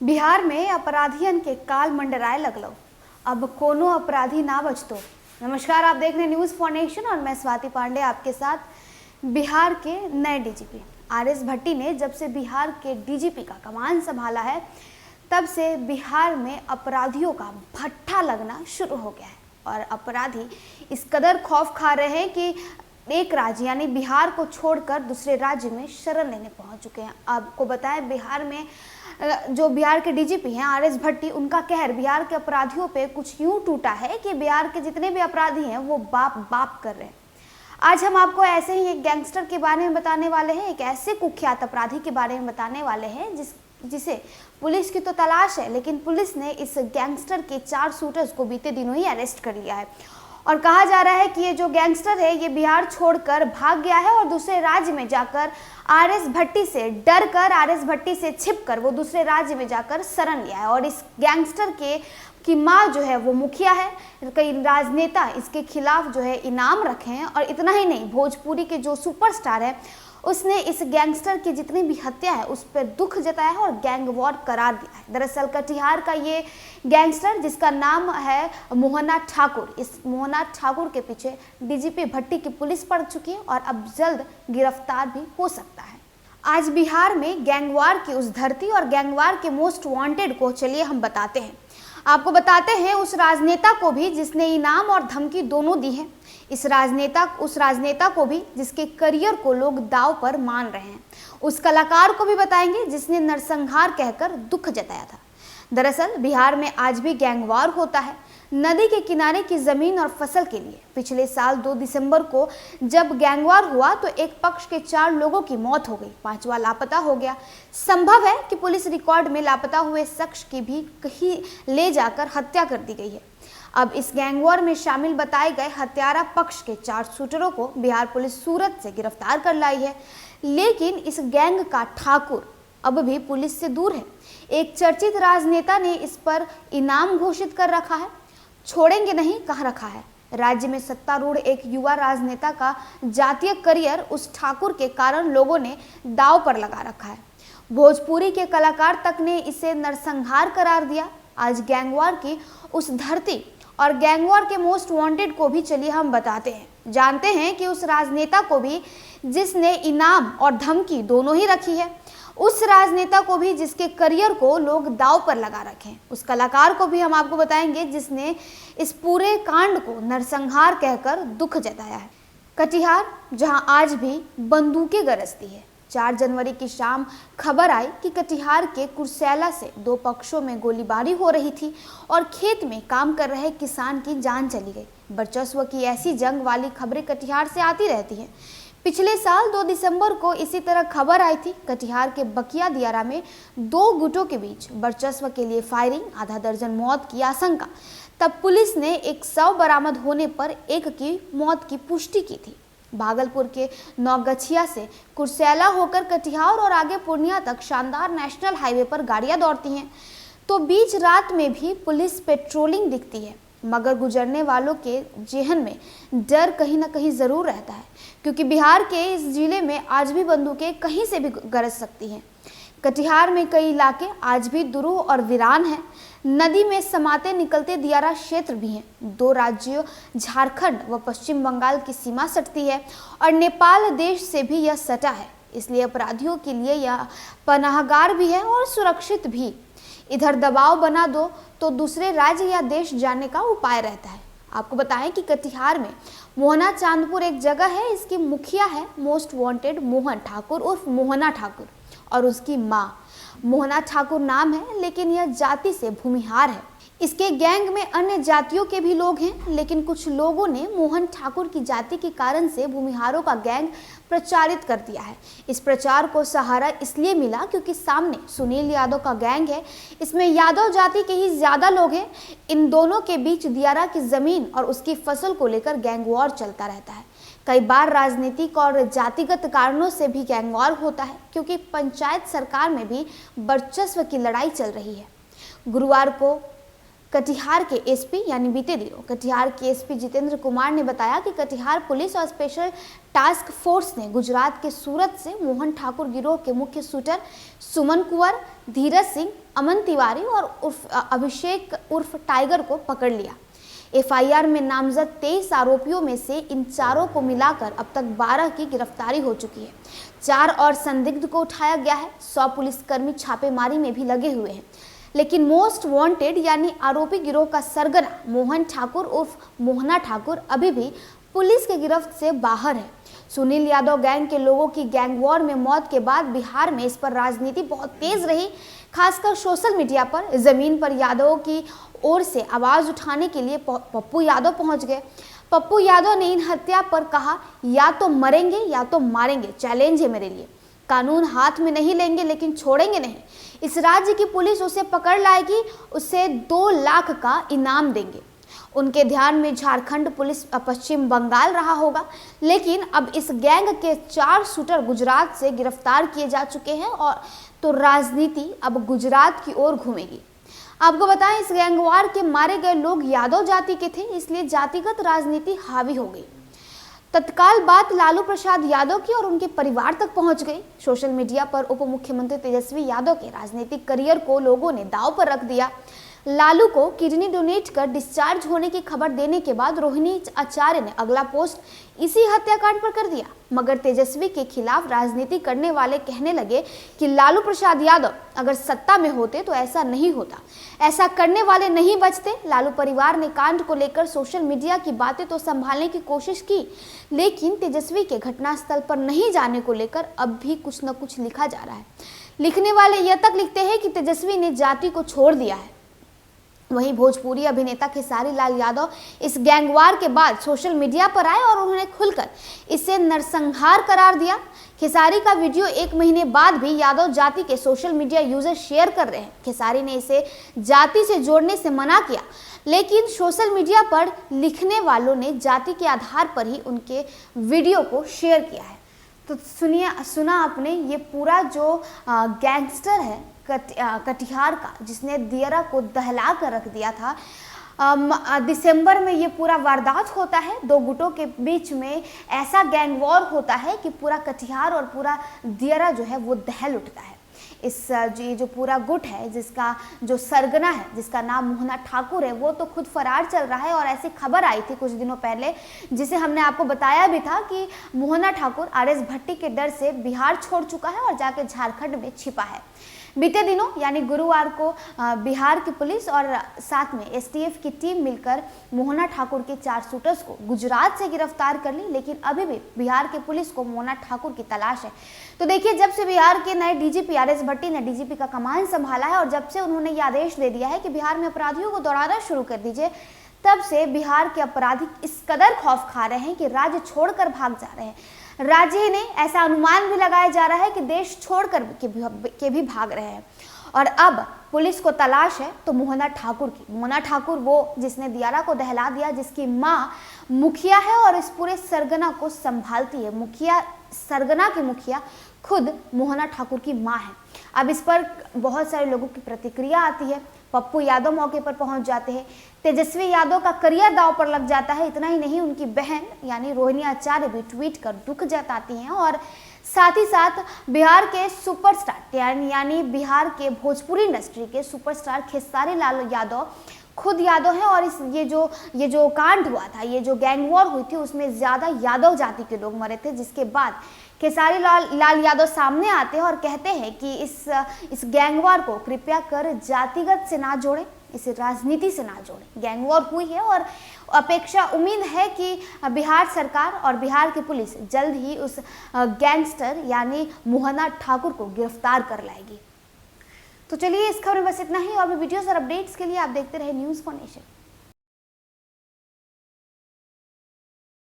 बिहार में अपराधियन के काल मंडराए लगलो, अब कोनो अपराधी ना बचतो। नमस्कार, आप देख रहे हैं न्यूज़ फॉर नेशन और मैं स्वाति पांडे आपके साथ। बिहार के नए डीजीपी आर.एस. भट्टी ने जब से बिहार के डीजीपी का कमान संभाला है, तब से बिहार में अपराधियों का भट्ठा लगना शुरू हो गया है और अपराधी इस कदर खौफ खा रहे हैं कि एक राज्य यानी बिहार को छोड़कर दूसरे राज्य में शरण लेने पहुंच चुके हैं। आपको बताएं, बिहार में जो बिहार के डीजीपी हैं आर.एस. भट्टी, उनका कहर बिहार के अपराधियों पे कुछ यूं टूटा है कि बिहार के जितने भी अपराधी हैं वो बाप बाप कर रहे हैं। आज हम आपको ऐसे ही एक गैंगस्टर के बारे में बताने वाले हैं, एक ऐसे कुख्यात अपराधी के बारे में बताने वाले हैं जिसे पुलिस की तो तलाश है, लेकिन पुलिस ने इस गैंगस्टर के 4 शूटर्स को बीते दिनों ही अरेस्ट कर लिया है। और कहा जा रहा है कि ये जो गैंगस्टर है ये बिहार छोड़कर भाग गया है और दूसरे राज्य में जाकर आर.एस. भट्टी से डरकर, आर.एस. भट्टी से छिपकर वो दूसरे राज्य में जाकर शरण लिया है। और इस गैंगस्टर की माँ जो है वो मुखिया है, कई राजनेता इसके खिलाफ जो है इनाम रखे हैं। और इतना ही नहीं, भोजपुरी के जो सुपरस्टार है उसने इस गैंगस्टर की जितनी भी हत्या है उस पर दुख जताया है और गैंग वॉर करार दिया है। दरअसल कटिहार का ये गैंगस्टर, जिसका नाम है मोहना ठाकुर, इस मोहना ठाकुर के पीछे डीजीपी भट्टी की पुलिस पड़ चुकी है और अब जल्द गिरफ्तार भी हो सकता है। आज बिहार में गैंगवार की उस धरती और गैंगवार के मोस्ट वांटेड को चलिए हम बताते हैं। आपको बताते हैं उस राजनेता को भी जिसने इनाम और धमकी दोनों दी है, उस राजनेता को भी जिसके करियर को लोग दांव पर मान रहे हैं, उस कलाकार को भी बताएंगे जिसने नरसंहार कहकर दुख जताया था। दरअसल बिहार में आज भी गैंगवार होता है नदी के किनारे की जमीन और फसल के लिए। पिछले साल 2 दिसंबर को जब गैंगवार हुआ तो एक पक्ष के 4 लोगों की मौत हो गई, 5वां लापता हो गया। संभव है कि पुलिस रिकॉर्ड में लापता हुए शख्स की भी कहीं ले जाकर हत्या कर दी गई है। अब इस गैंगवार में शामिल बताए गए हत्यारा पक्ष के 4 शूटरों को बिहार पुलिस सूरत से गिरफ्तार कर लाई है, लेकिन इस गैंग का ठाकुर अब भी पुलिस से दूर है। एक चर्चित राजनेता ने इस पर इनाम घोषित कर रखा है, छोड़ेंगे नहीं कह रखा है। राज्य में सत्तारूढ़ एक युवा राजनेता का जातीय करियर उस ठाकुर के कारण लोगों ने दांव पर लगा रखा है। भोजपुरी के कलाकार तक ने इसे नरसंहार करार दिया। आज गैंगवार की उस धरती और गैंगवार के मोस्ट वांटेड को भी चलिए हम बताते हैं, जानते हैं कि उस राजनेता को भी जिसने इनाम और धमकी दोनों ही रखी है, उस राजनेता को भी जिसके करियर को लोग दांव पर लगा रखें, उस कलाकार को भी हम आपको बताएंगे जिसने इस पूरे कांड को नरसंहार कहकर दुख जताया है। कटिहार, जहां आज भी बंदूकें गरजती है। 4 जनवरी की शाम खबर आई कि कटिहार के कुर्सेला से 2 पक्षों में गोलीबारी हो रही थी और खेत में काम कर रहे किसान की जान चली गई। वर्चस्व की ऐसी जंग वाली खबरें कटिहार से आती रहती हैं। पिछले साल 2 दिसंबर को इसी तरह खबर आई थी। कटिहार के बकिया दियारा में 2 गुटों के बीच वर्चस्व के लिए फायरिंग, आधा दर्जन मौत की आशंका। तब पुलिस ने एक शव बरामद होने पर एक की मौत की पुष्टि की थी। भागलपुर के नौगछिया से कुर्सेला होकर कटिहार और आगे पूर्णिया तक शानदार नेशनल हाईवे पर गाड़ियां दौड़ती हैं, तो बीच रात में भी पुलिस पेट्रोलिंग दिखती है, मगर गुजरने वालों के जेहन में डर कहीं ना कहीं ज़रूर रहता है, क्योंकि बिहार के इस जिले में आज भी बंदूकें कहीं से भी गरज सकती हैं। कटिहार में कई इलाके आज भी दुरूह और वीरान हैं। नदी में समाते निकलते दियारा क्षेत्र भी हैं। 2 राज्यों झारखंड व पश्चिम बंगाल की सीमा सटती है और नेपाल देश से भी यह सटा है, इसलिए अपराधियों के लिए यह पनाहगार भी है और सुरक्षित भी। इधर दबाव बना दो तो दूसरे राज्य या देश जाने का उपाय रहता है। आपको बताएं कि कटिहार में मोहना चांदपुर एक जगह है, इसकी मुखिया है मोस्ट वांटेड मोहन ठाकुर उर्फ मोहना ठाकुर और उसकी माँ। मोहना ठाकुर नाम है, लेकिन यह जाति से भूमिहार है। इसके गैंग में अन्य जातियों के भी लोग हैं, लेकिन कुछ लोगों ने मोहन ठाकुर की जाति के कारण से भूमिहारों का गैंग प्रचारित कर दिया है। इस प्रचार को सहारा इसलिए मिला क्योंकि सामने सुनील यादव का गैंग है, इसमें यादव जाति के ही ज्यादा लोग हैं। इन दोनों के बीच दियारा की जमीन और उसकी फसल को लेकर गैंग वॉर चलता रहता है। कई बार राजनीतिक और जातिगत कारणों से भी गैंग वॉर होता है, क्योंकि पंचायत सरकार में भी वर्चस्व की लड़ाई चल रही है। गुरुवार को कटिहार के एसपी यानी बीते दिनों कटिहार के एसपी जितेंद्र कुमार ने बताया कि कटिहार पुलिस और स्पेशल टास्क फोर्स ने गुजरात के सूरत से मोहन ठाकुर गिरोह के मुख्य शूटर सुमन कुंवर, धीरज सिंह, अमन तिवारी और अभिषेक उर्फ टाइगर को पकड़ लिया। एफआईआर में नामजद 23 आरोपियों में से इन चारों को मिलाकर अब तक 12 की गिरफ्तारी हो चुकी है। 4 और संदिग्ध को उठाया गया है। 100 पुलिसकर्मी छापेमारी में भी लगे हुए हैं, लेकिन मोस्ट वांटेड यानी आरोपी गिरोह का सरगना मोहन ठाकुर उर्फ मोहना ठाकुर अभी भी पुलिस के गिरफ्त से बाहर है। सुनील यादव गैंग के लोगों की गैंग वॉर में मौत के बाद बिहार में इस पर राजनीति बहुत तेज रही, खासकर सोशल मीडिया पर। जमीन पर यादवों की ओर से आवाज उठाने के लिए पप्पू यादव पहुंच गए। पप्पू यादव ने इन हत्या पर कहा, या तो मरेंगे या तो मारेंगे, चैलेंज है मेरे लिए। कानून हाथ में नहीं लेंगे लेकिन छोड़ेंगे नहीं। इस राज्य की पुलिस उसे पकड़ लाएगी, उसे 2 लाख का इनाम देंगे। उनके ध्यान में झारखंड पुलिस पश्चिम बंगाल रहा होगा, लेकिन अब इस गैंग के 4 शूटर गुजरात से गिरफ्तार किए जा चुके हैं और तो राजनीति अब गुजरात की ओर घूमेगी। आपको बताएं, इस गैंगवार के मारे गए लोग यादव जाति के थे, इसलिए जातिगत राजनीति हावी हो गई। तत्काल बात लालू प्रसाद यादव की और उनके परिवार तक पहुंच गई। सोशल मीडिया पर उप मुख्यमंत्री तेजस्वी यादव के राजनीतिक करियर को लोगों ने दांव पर रख दिया। लालू को किडनी डोनेट कर डिस्चार्ज होने की खबर देने के बाद रोहिणी आचार्य ने अगला पोस्ट इसी हत्याकांड पर कर दिया। मगर तेजस्वी के खिलाफ राजनीति करने वाले कहने लगे कि लालू प्रसाद यादव अगर सत्ता में होते तो ऐसा नहीं होता, ऐसा करने वाले नहीं बचते। लालू परिवार ने कांड को लेकर सोशल मीडिया की बातें तो संभालने की कोशिश की, लेकिन तेजस्वी के घटनास्थल पर नहीं जाने को लेकर अब भी कुछ न कुछ लिखा जा रहा है। लिखने वाले यह तक लिखते हैं कि तेजस्वी ने जाति को छोड़ दिया है। वहीं भोजपुरी अभिनेता खेसारी लाल यादव इस गैंगवार के बाद सोशल मीडिया पर आए और उन्होंने खुलकर इसे नरसंहार करार दिया। खेसारी का वीडियो 1 महीने बाद भी यादव जाति के सोशल मीडिया यूजर शेयर कर रहे हैं। खेसारी ने इसे जाति से जोड़ने से मना किया, लेकिन सोशल मीडिया पर लिखने वालों ने जाति के आधार पर ही उनके वीडियो को शेयर किया है। तो सुना आपने, ये पूरा जो गैंगस्टर है कटिहार का, जिसने दियरा को दहला कर रख दिया था। दिसंबर में ये पूरा वारदात होता है। 2 गुटों के बीच में ऐसा गैंग वॉर होता है कि पूरा कटिहार और पूरा दियरा जो है वो दहल उठता है। ये जो पूरा गुट है, जिसका जो सरगना है, जिसका नाम मोहना ठाकुर है, वो तो खुद फरार चल रहा है। और ऐसी खबर आई थी कुछ दिनों पहले, जिसे हमने आपको बताया भी था कि मोहना ठाकुर आरएस भट्टी के डर से बिहार छोड़ चुका है और जाके झारखंड में छिपा है। बीते दिनों यानी गुरुवार को बिहार की पुलिस और साथ में एसटीएफ की टीम मिलकर मोहना ठाकुर के 4 शूटर्स को गुजरात से गिरफ्तार कर ली, लेकिन अभी भी बिहार की पुलिस को मोहना ठाकुर की तलाश है। तो देखिए, जब से बिहार के नए डीजीपी आरएस भट्टी ने डीजीपी का कमान संभाला है और जब से उन्होंने ये आदेश दे दिया है कि बिहार में अपराधियों को दौड़ाना शुरू कर दीजिए, तब से बिहार के अपराधी इस कदर खौफ खा रहे हैं कि राज्य छोड़कर भाग जा रहे हैं। राज्य ने ऐसा अनुमान भी लगाया जा रहा है कि देश छोड़कर के भी भाग रहे हैं। और अब पुलिस को तलाश है तो मोहना ठाकुर की। मोहना ठाकुर वो जिसने दियारा को दहला दिया, जिसकी माँ मुखिया है और इस पूरे सरगना को संभालती है। मुखिया, सरगना की मुखिया खुद मोहना ठाकुर की माँ है। अब इस पर बहुत सारे लोगों की प्रतिक्रिया आती है। पप्पू यादव मौके पर पहुंच जाते हैं। तेजस्वी यादव का करियर दांव पर लग जाता है। इतना ही नहीं, उनकी बहन यानी रोहिणी आचार्य भी ट्वीट कर दुख जताती हैं और साथ ही साथ बिहार के सुपरस्टार यानी बिहार के भोजपुरी इंडस्ट्री के सुपरस्टार खेसारी लाल यादव खुद यादव हैं। और ये जो कांड हुआ था, ये जो गैंग वॉर हुई थी, उसमें ज़्यादा यादव जाति के लोग मरे थे, जिसके बाद खेसारी लाल यादव सामने आते हैं और कहते हैं कि इस गैंग वॉर को कृपया कर जातिगत से ना जोड़ें, इसे राजनीति से ना जोड़ें। गैंग वॉर हुई है और उम्मीद है कि बिहार सरकार और बिहार की पुलिस जल्द ही उस गैंगस्टर यानी मोहना ठाकुर को गिरफ्तार कर लाएगी। तो चलिए, इस खबर में बस इतना ही। और भी वीडियोस और अपडेट्स के लिए आप देखते रहे न्यूज़ फॉर नेशन।